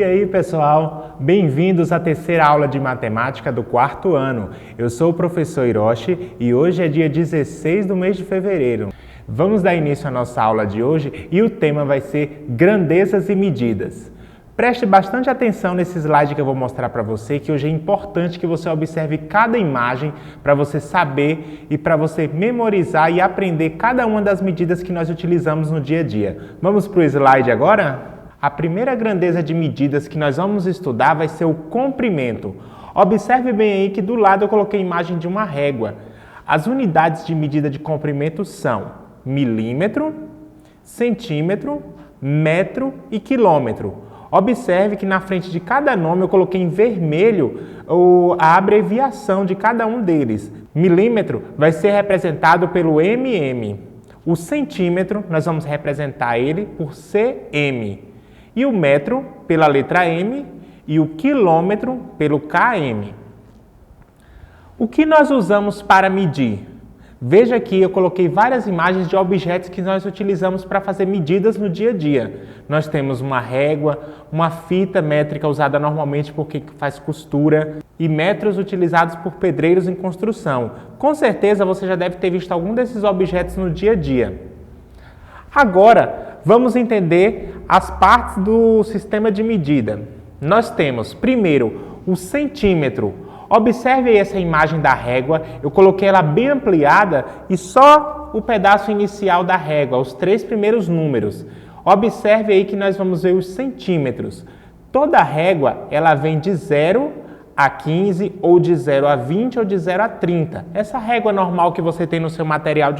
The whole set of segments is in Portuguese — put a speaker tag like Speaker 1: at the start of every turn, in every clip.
Speaker 1: E aí, pessoal, bem-vindos à terceira aula de matemática do quarto ano. Eu sou o professor Hiroshi e hoje é dia 16 do mês de fevereiro. Vamos dar início à nossa aula de hoje e o tema vai ser grandezas e medidas. Preste bastante atenção nesse slide que eu vou mostrar para você, que hoje é importante que você observe cada imagem para você saber e para você memorizar e aprender cada uma das medidas que nós utilizamos no dia a dia. Vamos para o slide agora? A primeira grandeza de medidas que nós vamos estudar vai ser o comprimento. Observe bem aí que do lado eu coloquei a imagem de uma régua. As unidades de medida de comprimento são milímetro, centímetro, metro e quilômetro. Observe que na frente de cada nome eu coloquei em vermelho a abreviação de cada um deles. Milímetro vai ser representado pelo mm. O centímetro nós vamos representar ele por cm. E o metro pela letra M e o quilômetro pelo km. O que nós usamos para medir? Veja aqui, eu coloquei várias imagens de objetos que nós utilizamos para fazer medidas no dia a dia. Nós temos uma régua, uma fita métrica usada normalmente por quem faz costura e metros utilizados por pedreiros em construção. Com certeza você já deve ter visto algum desses objetos no dia a dia. Agora, vamos entender as partes do sistema de medida. Nós temos, primeiro, o centímetro. Observe aí essa imagem da régua, eu coloquei ela bem ampliada e só o pedaço inicial da régua, os 3 primeiros números. Observe aí que nós vamos ver os centímetros. Toda régua, ela vem de 0 a 15, ou de 0 a 20, ou de 0 a 30. Essa régua normal que você tem no seu material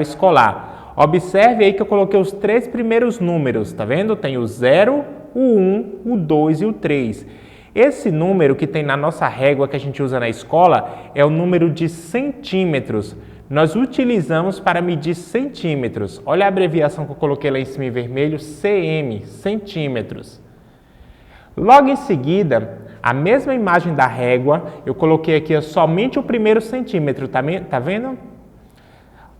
Speaker 1: escolar. Observe aí que eu coloquei os 3 primeiros números, tá vendo? Tem o 0, o 1, o 2 e o 3. Esse número que tem na nossa régua que a gente usa na escola é o número de centímetros. Nós utilizamos para medir centímetros. Olha a abreviação que eu coloquei lá em cima em vermelho, cm, centímetros. Logo em seguida, a mesma imagem da régua, eu coloquei aqui somente o primeiro centímetro, tá vendo?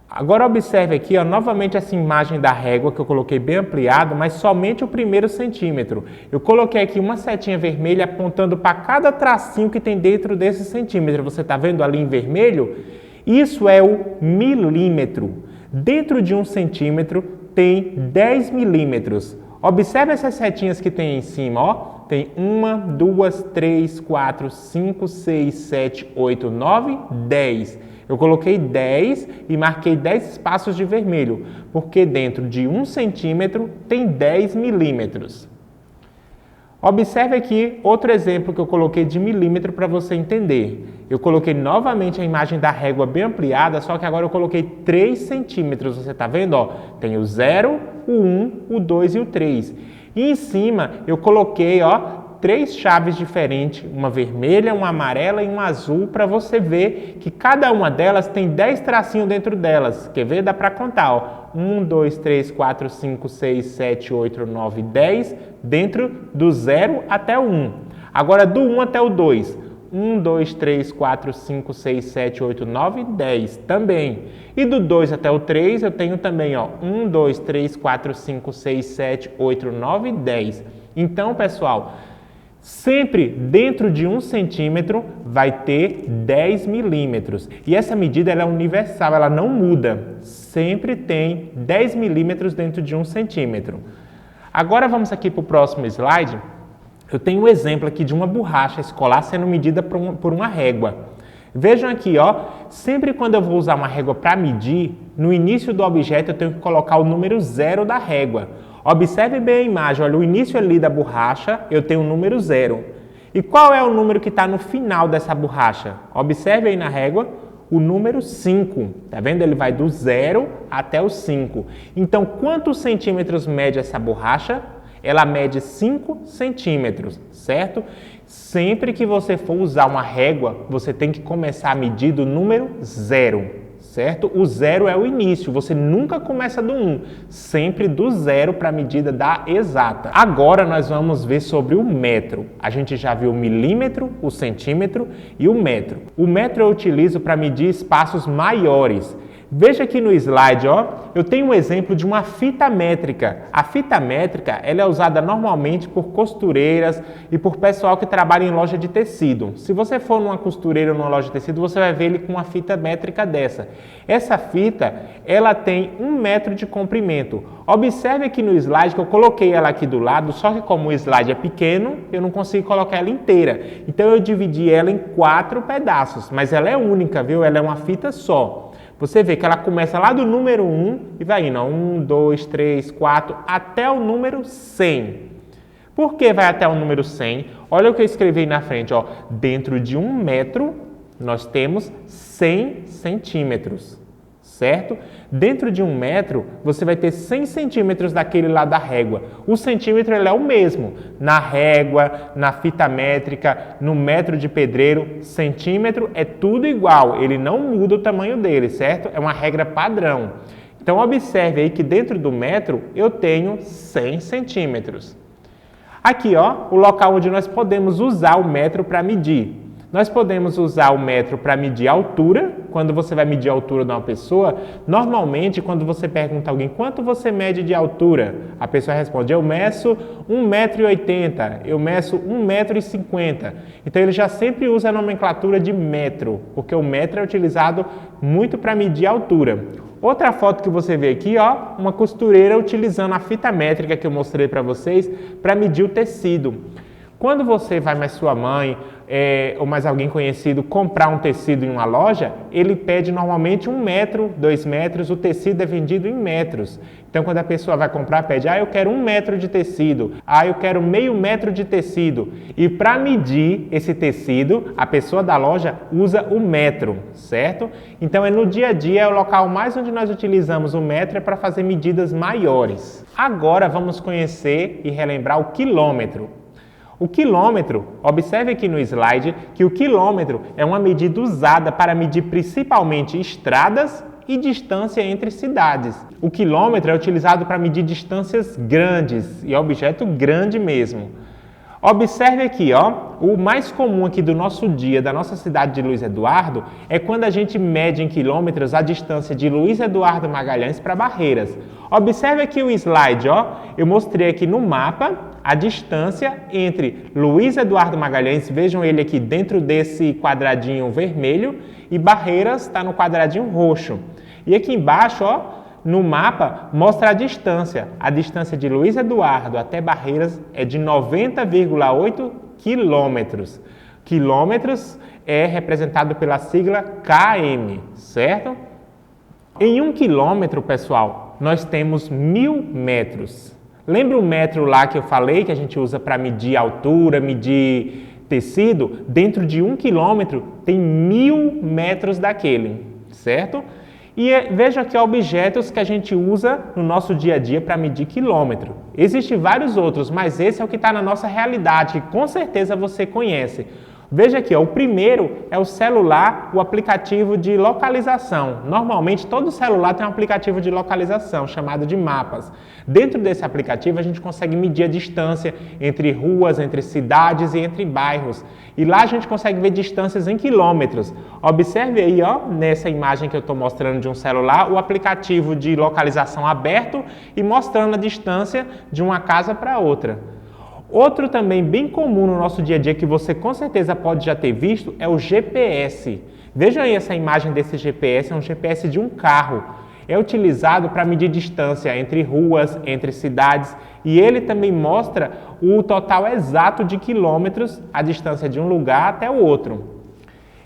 Speaker 1: Agora observe aqui, novamente essa imagem da régua que eu coloquei bem ampliado, mas somente o primeiro centímetro. Eu coloquei aqui uma setinha vermelha apontando para cada tracinho que tem dentro desse centímetro. Você está vendo ali em vermelho? Isso é o milímetro. Dentro de 1 centímetro tem 10 milímetros. Observe essas setinhas que tem em cima, ó. Tem 1, 2, 3, 4, 5, 6, 7, 8, 9, 10. Eu coloquei 10 e marquei 10 espaços de vermelho, porque dentro de 1 centímetro tem 10 milímetros. Observe aqui outro exemplo que eu coloquei de milímetro para você entender. Eu coloquei novamente a imagem da régua bem ampliada, só que agora eu coloquei 3 centímetros. Você está vendo? Ó, tem o 0, o 1, o 2 e o 3. E em cima eu coloquei 3 chaves diferentes, uma vermelha, uma amarela e uma azul, para você ver que cada uma delas tem 10 tracinhos dentro delas. Quer ver? Dá para contar. 1, 2, 3, 4, 5, 6, 7, 8, 9, 10, dentro do 0 até o 1. Agora do 1 até o 2. 1, 2, 3, 4, 5, 6, 7, 8, 9, 10 também. E do 2 até o 3 eu tenho também 1, 2, 3, 4, 5, 6, 7, 8, 9, 10. Então, pessoal, sempre dentro de 1 centímetro vai ter 10 milímetros. E essa medida ela é universal, ela não muda. Sempre tem 10 milímetros dentro de 1 centímetro. Agora vamos aqui para o próximo slide. Eu tenho um exemplo aqui de uma borracha escolar sendo medida por uma régua. Vejam aqui, sempre quando eu vou usar uma régua para medir, no início do objeto eu tenho que colocar o número 0 da régua. Observe bem a imagem, olha, o início ali da borracha eu tenho o número 0. E qual é o número que está no final dessa borracha? Observe aí na régua o número 5. Tá vendo? Ele vai do 0 até o 5. Então, quantos centímetros mede essa borracha? Ela mede 5 centímetros, certo? Sempre que você for usar uma régua, você tem que começar a medir do número 0, certo? O 0 é o início, você nunca começa do 1, sempre do 0 para a medida da exata. Agora nós vamos ver sobre o metro. A gente já viu o milímetro, o centímetro e o metro. O metro eu utilizo para medir espaços maiores. Veja aqui no slide, ó, eu tenho um exemplo de uma fita métrica. A fita métrica ela é usada normalmente por costureiras e por pessoal que trabalha em loja de tecido. Se você for numa costureira ou numa loja de tecido, você vai ver ele com uma fita métrica dessa. Essa fita, ela tem 1 metro de comprimento. Observe aqui no slide que eu coloquei ela aqui do lado, só que como o slide é pequeno, eu não consigo colocar ela inteira. Então eu dividi ela em 4 pedaços, mas ela é única, viu? Ela é uma fita só. Você vê que ela começa lá do número 1 e vai indo, ó, 1, 2, 3, 4, até o número 100. Por que vai até o número 100? Olha o que eu escrevi aí na frente, ó. Dentro de 1 metro, nós temos 100 centímetros, certo? Dentro de 1 metro, você vai ter 100 centímetros daquele lá da régua. O centímetro ele é o mesmo. Na régua, na fita métrica, no metro de pedreiro, centímetro é tudo igual. Ele não muda o tamanho dele, certo? É uma regra padrão. Então, observe aí que dentro do metro eu tenho 100 centímetros. Aqui, ó, o local onde nós podemos usar o metro para medir. Nós podemos usar o metro para medir a altura. Quando você vai medir a altura de uma pessoa, normalmente quando você pergunta a alguém quanto você mede de altura, a pessoa responde, eu meço 1,80 m, eu meço 1,50 m. Então ele já sempre usa a nomenclatura de metro, porque o metro é utilizado muito para medir a altura. Outra foto que você vê aqui, ó, uma costureira utilizando a fita métrica que eu mostrei para vocês para medir o tecido. Quando você vai mais sua mãe ou mais alguém conhecido comprar um tecido em uma loja, ele pede normalmente 1 metro, 2 metros, o tecido é vendido em metros. Então quando a pessoa vai comprar, pede, eu quero 1 metro de tecido, eu quero meio metro de tecido. E para medir esse tecido, a pessoa da loja usa o metro, certo? Então no dia a dia é o local mais onde nós utilizamos o metro para fazer medidas maiores. Agora vamos conhecer e relembrar o quilômetro. O quilômetro, observe aqui no slide que o quilômetro é uma medida usada para medir principalmente estradas e distância entre cidades. O quilômetro é utilizado para medir distâncias grandes e objeto grande mesmo. Observe aqui, ó, o mais comum aqui do nosso dia, da nossa cidade de Luiz Eduardo, é quando a gente mede em quilômetros a distância de Luiz Eduardo Magalhães para Barreiras. Observe aqui o slide, ó, eu mostrei aqui no mapa a distância entre Luiz Eduardo Magalhães, vejam ele aqui dentro desse quadradinho vermelho, e Barreiras está no quadradinho roxo. E aqui embaixo, ó, no mapa, mostra a distância. A distância de Luiz Eduardo até Barreiras é de 90,8 quilômetros. Quilômetros é representado pela sigla km, certo? Em 1 quilômetro, pessoal, nós temos 1000 metros. Lembra o metro lá que eu falei, que a gente usa para medir altura, medir tecido? Dentro de 1 quilômetro tem 1000 metros daquele, certo? E veja aqui objetos que a gente usa no nosso dia a dia para medir quilômetro. Existem vários outros, mas esse é o que está na nossa realidade, que com certeza você conhece. Veja aqui, ó, o primeiro é o celular, o aplicativo de localização. Normalmente todo celular tem um aplicativo de localização chamado de mapas. Dentro desse aplicativo a gente consegue medir a distância entre ruas, entre cidades e entre bairros. E lá a gente consegue ver distâncias em quilômetros. Observe aí, ó, nessa imagem que eu estou mostrando de um celular, o aplicativo de localização aberto e mostrando a distância de uma casa para outra. Outro também bem comum no nosso dia a dia, que você com certeza pode já ter visto, é o GPS. Vejam aí essa imagem desse GPS, é um GPS de um carro. É utilizado para medir distância entre ruas, entre cidades, e ele também mostra o total exato de quilômetros, a distância de um lugar até o outro.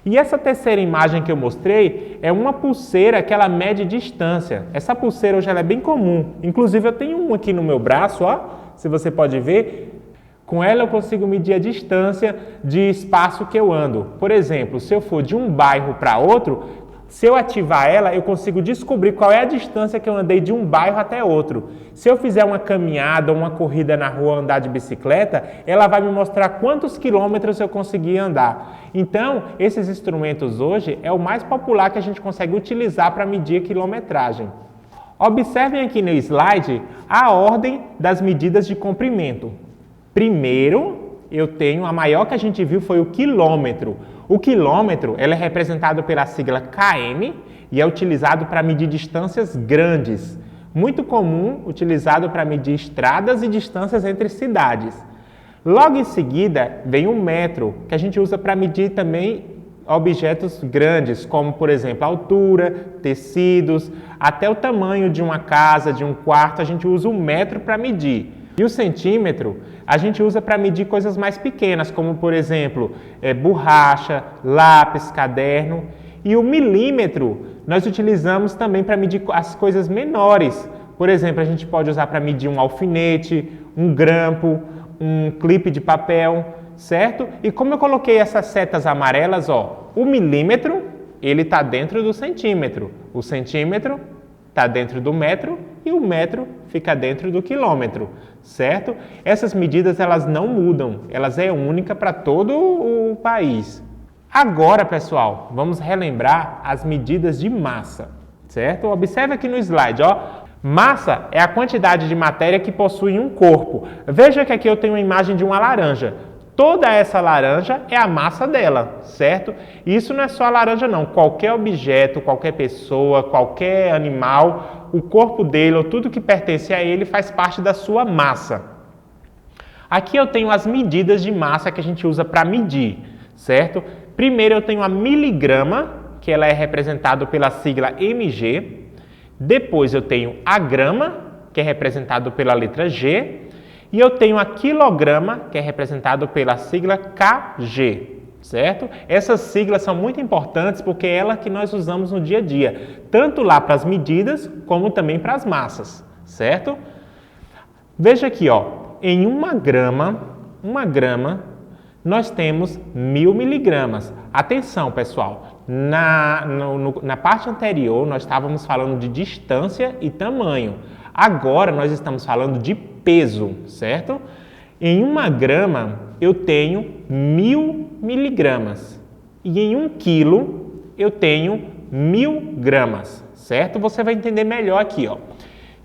Speaker 1: E essa terceira imagem que eu mostrei é uma pulseira que ela mede distância. Essa pulseira hoje ela é bem comum, inclusive eu tenho uma aqui no meu braço, ó, se você pode ver. Com ela eu consigo medir a distância de espaço que eu ando. Por exemplo, se eu for de um bairro para outro, se eu ativar ela, eu consigo descobrir qual é a distância que eu andei de um bairro até outro. Se eu fizer uma caminhada ou uma corrida na rua, andar de bicicleta, ela vai me mostrar quantos quilômetros eu consegui andar. Então, esses instrumentos hoje é o mais popular que a gente consegue utilizar para medir a quilometragem. Observem aqui no slide a ordem das medidas de comprimento. Primeiro eu tenho, a maior que a gente viu foi o quilômetro. O quilômetro, ele é representado pela sigla km e é utilizado para medir distâncias grandes. Muito comum, utilizado para medir estradas e distâncias entre cidades. Logo em seguida, vem o metro, que a gente usa para medir também objetos grandes, como, por exemplo, altura, tecidos, até o tamanho de uma casa, de um quarto, a gente usa o metro para medir. E o centímetro, a gente usa para medir coisas mais pequenas, como, por exemplo, borracha, lápis, caderno. E o milímetro, nós utilizamos também para medir as coisas menores. Por exemplo, a gente pode usar para medir um alfinete, um grampo, um clipe de papel, certo? E como eu coloquei essas setas amarelas, ó, o milímetro, ele está dentro do centímetro. O centímetro está dentro do metro e o metro fica dentro do quilômetro, certo? Essas medidas, elas não mudam, elas é única para todo o país. Agora, pessoal, vamos relembrar as medidas de massa, certo? Observe aqui no slide, ó. Massa é a quantidade de matéria que possui um corpo. Veja que aqui eu tenho uma imagem de uma laranja. Toda essa laranja é a massa dela, certo? Isso não é só a laranja não, qualquer objeto, qualquer pessoa, qualquer animal, o corpo dele ou tudo que pertence a ele faz parte da sua massa. Aqui eu tenho as medidas de massa que a gente usa para medir, certo? Primeiro eu tenho a miligrama, que ela é representada pela sigla mg. Depois eu tenho a grama, que é representado pela letra G. E eu tenho a quilograma, que é representado pela sigla kg, certo? Essas siglas são muito importantes porque é ela que nós usamos no dia a dia, tanto lá para as medidas, como também para as massas, certo? Veja aqui, ó, em uma grama, nós temos 1000 miligramas. Atenção, pessoal, na parte anterior nós estávamos falando de distância e tamanho. Agora nós estamos falando de peso, certo? Em uma grama eu tenho 1000 miligramas e em 1 quilo eu tenho 1000 gramas, certo? Você vai entender melhor aqui, ó.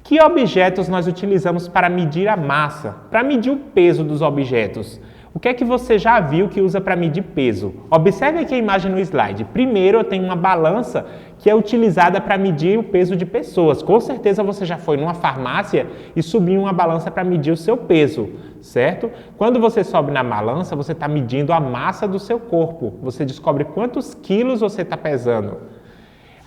Speaker 1: Que objetos nós utilizamos para medir a massa, para medir o peso dos objetos? O que é que você já viu que usa para medir peso? Observe aqui a imagem no slide. Primeiro eu tenho uma balança que é utilizada para medir o peso de pessoas. Com certeza você já foi numa farmácia e subiu uma balança para medir o seu peso, certo? Quando você sobe na balança, você está medindo a massa do seu corpo. Você descobre quantos quilos você está pesando.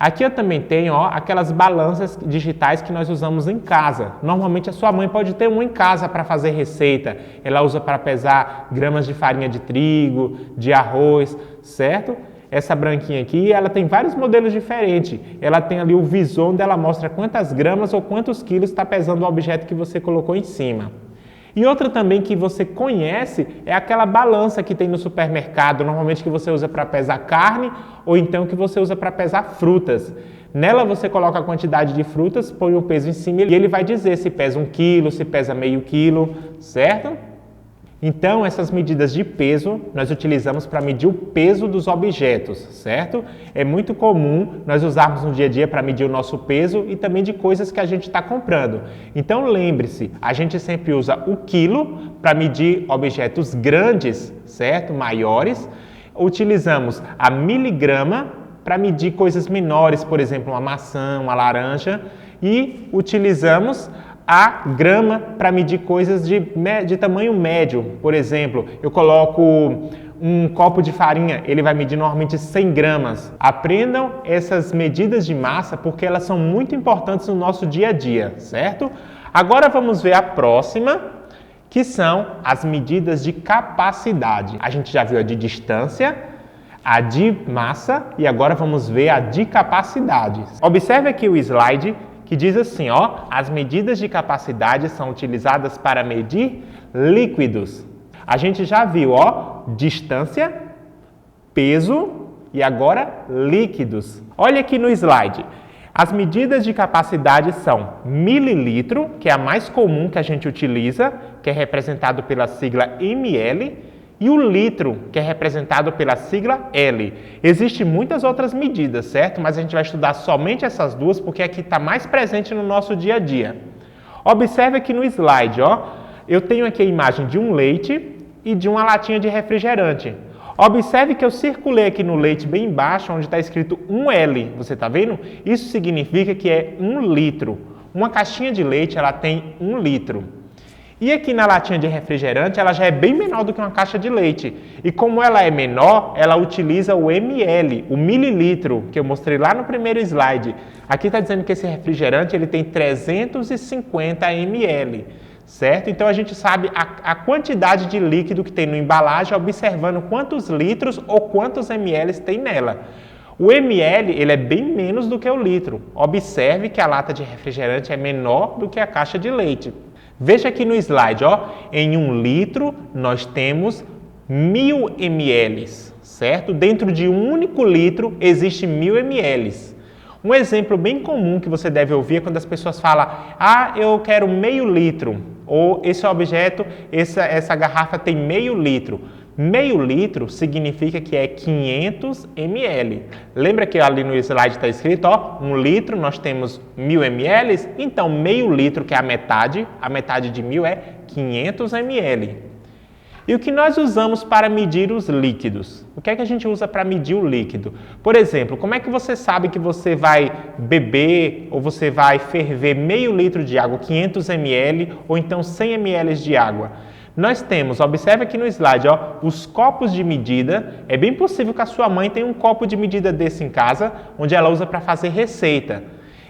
Speaker 1: Aqui eu também tenho, ó, aquelas balanças digitais que nós usamos em casa. Normalmente a sua mãe pode ter uma em casa para fazer receita. Ela usa para pesar gramas de farinha de trigo, de arroz, certo? Essa branquinha aqui, ela tem vários modelos diferentes. Ela tem ali o visor onde ela mostra quantas gramas ou quantos quilos está pesando o objeto que você colocou em cima. E outra também que você conhece é aquela balança que tem no supermercado, normalmente que você usa para pesar carne ou então que você usa para pesar frutas. Nela você coloca a quantidade de frutas, põe o peso em cima e ele vai dizer se pesa 1 quilo, se pesa meio quilo, certo? Então, essas medidas de peso nós utilizamos para medir o peso dos objetos, certo? É muito comum nós usarmos no dia a dia para medir o nosso peso e também de coisas que a gente está comprando. Então, lembre-se, a gente sempre usa o quilo para medir objetos grandes, certo? Maiores. Utilizamos a miligrama para medir coisas menores, por exemplo, uma maçã, uma laranja. E utilizamos a grama para medir coisas de tamanho médio. Por exemplo, eu coloco um copo de farinha, ele vai medir normalmente 100 gramas. Aprendam essas medidas de massa porque elas são muito importantes no nosso dia a dia, certo? Agora vamos ver a próxima, que são as medidas de capacidade. A gente já viu a de distância, a de massa e agora vamos ver a de capacidade. Observe aqui o slide que diz assim, ó, as medidas de capacidade são utilizadas para medir líquidos. A gente já viu, ó, distância, peso e agora líquidos. Olha aqui no slide. As medidas de capacidade são mililitro, que é a mais comum que a gente utiliza, que é representado pela sigla ml, e o litro, que é representado pela sigla L. Existem muitas outras medidas, certo? Mas a gente vai estudar somente essas duas, porque aqui está mais presente no nosso dia a dia. Observe aqui no slide, ó. Eu tenho aqui a imagem de um leite e de uma latinha de refrigerante. Observe que eu circulei aqui no leite bem embaixo, onde está escrito 1L. Você está vendo? Isso significa que é 1 litro. Uma caixinha de leite ela tem 1 litro. E aqui na latinha de refrigerante, ela já é bem menor do que uma caixa de leite. E como ela é menor, ela utiliza o ml, o mililitro, que eu mostrei lá no primeiro slide. Aqui está dizendo que esse refrigerante ele tem 350 ml, certo? Então a gente sabe a quantidade de líquido que tem no embalagem, observando quantos litros ou quantos ml tem nela. O ml ele é bem menos do que o litro. Observe que a lata de refrigerante é menor do que a caixa de leite. Veja aqui no slide, ó, em 1 litro nós temos 1000 ml, certo? Dentro de um único litro existe 1000 ml. Um exemplo bem comum que você deve ouvir é quando as pessoas falam: ah, eu quero meio litro, ou esse objeto, essa garrafa tem meio litro. Meio litro significa que é 500 ml. Lembra que ali no slide está escrito, ó, 1 litro nós temos 1000 ml? Então, meio litro, que é a metade de 1000 é 500 ml. E o que nós usamos para medir os líquidos? O que é que a gente usa para medir o líquido? Por exemplo, como é que você sabe que você vai beber ou você vai ferver meio litro de água, 500 ml ou então 100 ml de água? Nós temos, observe aqui no slide, ó, os copos de medida. É bem possível que a sua mãe tenha um copo de medida desse em casa, onde ela usa para fazer receita.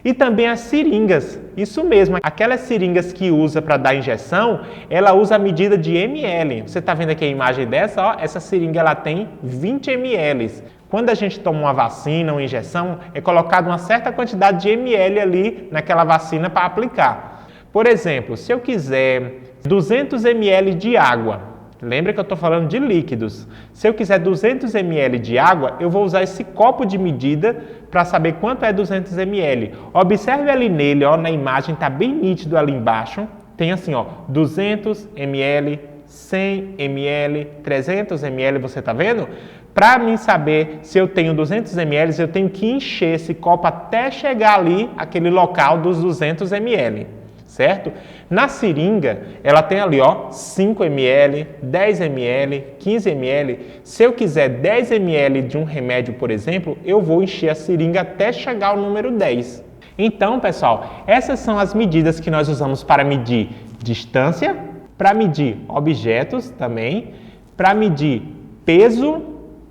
Speaker 1: E também as seringas, isso mesmo, aquelas seringas que usa para dar injeção, ela usa a medida de ml. Você está vendo aqui a imagem dessa? Ó, essa seringa ela tem 20 ml. Quando a gente toma uma vacina ou injeção, é colocada uma certa quantidade de ml ali naquela vacina para aplicar. Por exemplo, se eu quiser 200 ml de água, lembra que eu estou falando de líquidos. Se eu quiser 200 ml de água, eu vou usar esse copo de medida para saber quanto é 200 ml. Observe ali nele, ó, na imagem, está bem nítido ali embaixo. Tem assim, ó, 200 ml, 100 ml, 300 ml, você está vendo? Para mim saber se eu tenho 200 ml, eu tenho que encher esse copo até chegar ali, aquele local dos 200 ml. Certo? Na seringa, ela tem ali, ó, 5 ml, 10 ml, 15 ml. Se eu quiser 10 ml de um remédio, por exemplo, eu vou encher a seringa até chegar ao número 10. Então, pessoal, essas são as medidas que nós usamos para medir distância, para medir objetos também, para medir peso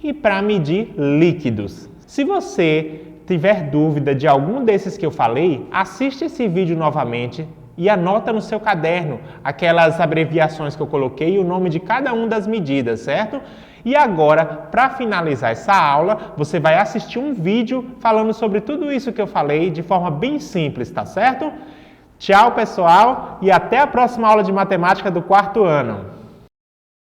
Speaker 1: e para medir líquidos. Se você tiver dúvida de algum desses que eu falei, assiste esse vídeo novamente e anota no seu caderno aquelas abreviações que eu coloquei e o nome de cada uma das medidas, certo? E agora, para finalizar essa aula, você vai assistir um vídeo falando sobre tudo isso que eu falei de forma bem simples, tá certo? Tchau, pessoal, e até a próxima aula de matemática do 4º ano.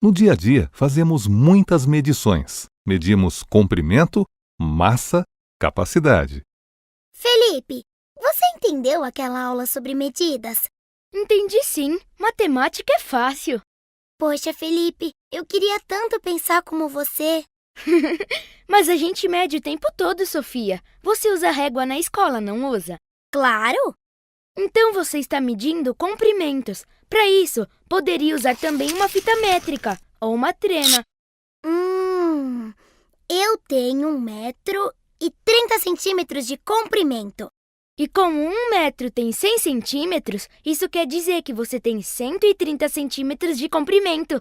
Speaker 2: No dia a dia, fazemos muitas medições. Medimos comprimento, massa, capacidade.
Speaker 3: Felipe, você entendeu aquela aula sobre medidas?
Speaker 4: Entendi sim. Matemática é fácil.
Speaker 3: Poxa, Felipe, eu queria tanto pensar como você.
Speaker 4: Mas a gente mede o tempo todo, Sofia. Você usa régua na escola, não usa?
Speaker 3: Claro!
Speaker 4: Então você está medindo comprimentos. Para isso, poderia usar também uma fita métrica ou uma trena.
Speaker 3: Eu tenho 1,30 m de comprimento.
Speaker 4: E como 1 metro tem 100 centímetros, isso quer dizer que você tem 130 centímetros de comprimento.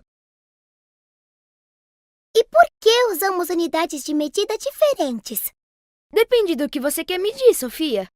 Speaker 3: E por que usamos unidades de medida diferentes?
Speaker 4: Depende do que você quer medir, Sofia.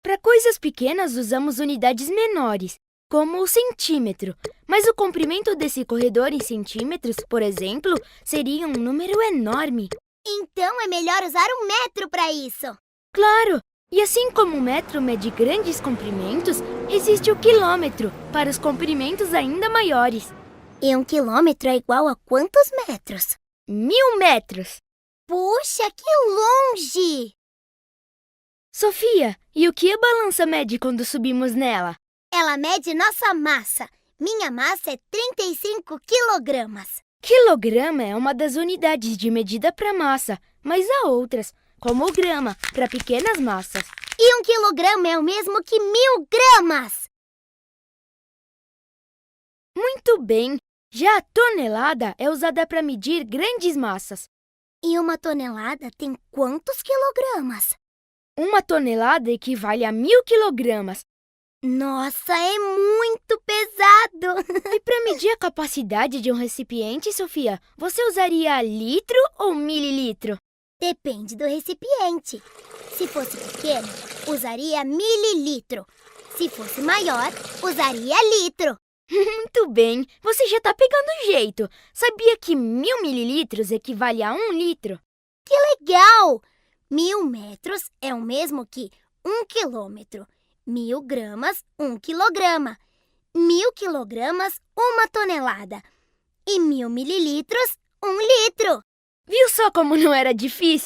Speaker 4: Para coisas pequenas, usamos unidades menores, como o centímetro. Mas o comprimento desse corredor em centímetros, por exemplo, seria um número enorme.
Speaker 3: Então é melhor usar 1 metro para isso.
Speaker 4: Claro! E assim como o metro mede grandes comprimentos, existe o quilômetro, para os comprimentos ainda maiores.
Speaker 3: E 1 quilômetro é igual a quantos metros?
Speaker 4: 1000 metros!
Speaker 3: Puxa, que longe!
Speaker 4: Sofia, e o que a balança mede quando subimos nela?
Speaker 3: Ela mede nossa massa. Minha massa é 35 quilogramas.
Speaker 4: Quilograma é uma das unidades de medida para massa, mas há outras, como o grama, para pequenas massas.
Speaker 3: E 1 quilograma é o mesmo que 1000 gramas!
Speaker 4: Muito bem! Já a tonelada é usada para medir grandes massas.
Speaker 3: E uma tonelada tem quantos quilogramas?
Speaker 4: Uma tonelada equivale a 1.000 quilogramas.
Speaker 3: Nossa, é muito pesado!
Speaker 4: E para medir a capacidade de um recipiente, Sofia, você usaria litro ou mililitro?
Speaker 3: Depende do recipiente. Se fosse pequeno, usaria mililitro. Se fosse maior, usaria litro.
Speaker 4: Muito bem, você já está pegando o jeito. Sabia que 1.000 mililitros equivale a 1 litro?
Speaker 3: Legal! 1.000 metros é o mesmo que 1 quilômetro. 1.000 gramas, 1 quilograma. 1.000 quilogramas, 1 tonelada. E 1.000 mililitros, 1 litro.
Speaker 4: Viu só como não era difícil?